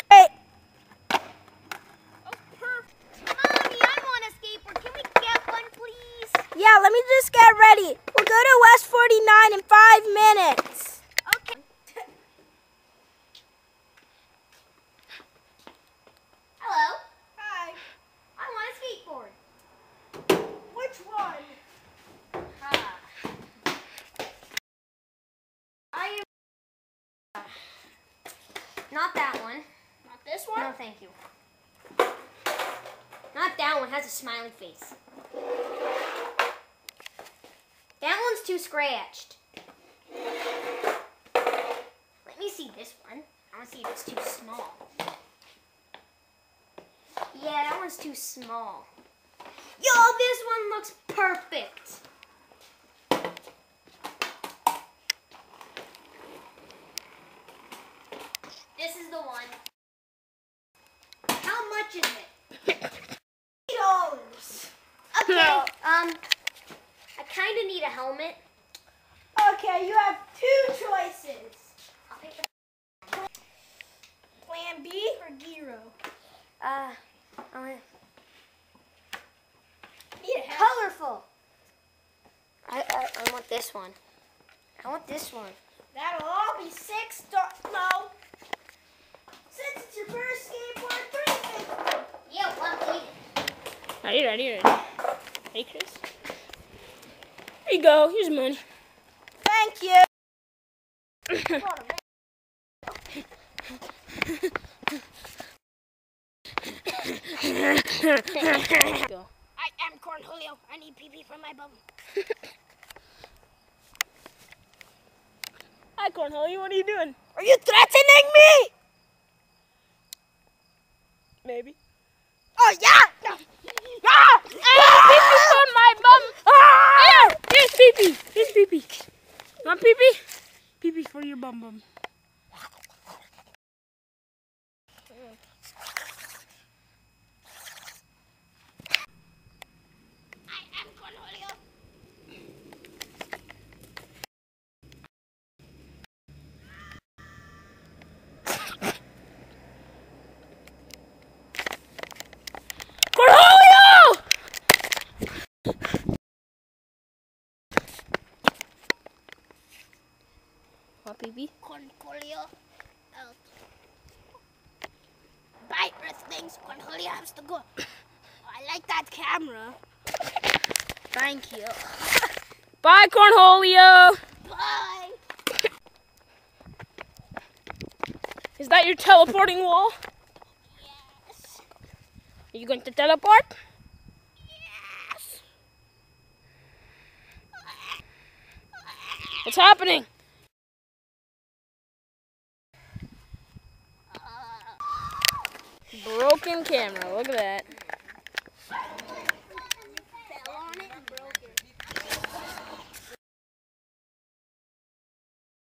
Hey. Oh, perfect. Mommy, I want a skateboard. Can we get one, please? Yeah, let me just get ready. We'll go to West 49 in 5 minutes. Okay. Hello. Hi. I want a skateboard. Which one? Not that one. Not this one? No, thank you. Not that one. Has a smiley face. That one's too scratched. Let me see this one. I want to see if it's too small. Yeah, that one's too small. Yo, this one looks perfect. This is the one. How much is it? $8. Okay. I kind of need a helmet. Okay, you have 2 choices. I'll pick the Plan B or Giro? colorful. I want this one. I want this one. That'll all be $6. No. Since it's your first skateboard, $3.50. Yeah, one please. Are you ready? Hey, Chris. Here you go. Here's money. Thank you. Go. I am Cornholio. I need pee-pee from my bum. Hi, Cornholio. What are you doing? Are you threatening me? Maybe. Oh, yeah! No. Ah! Pee-pee on my bum. Here, here's pee-pee. Here's pee-pee. You want pee-pee? Pee-pee for your bum. I am Cornholio. Cornholio! Want pee-pee? Cornholio. Bye, Earthlings. Cornholio has to go. I like that camera. Thank you. Bye, Cornholio. Bye. Is that your teleporting wall? Yes. Are you going to teleport? Yes. What's happening? Broken camera. Look at that.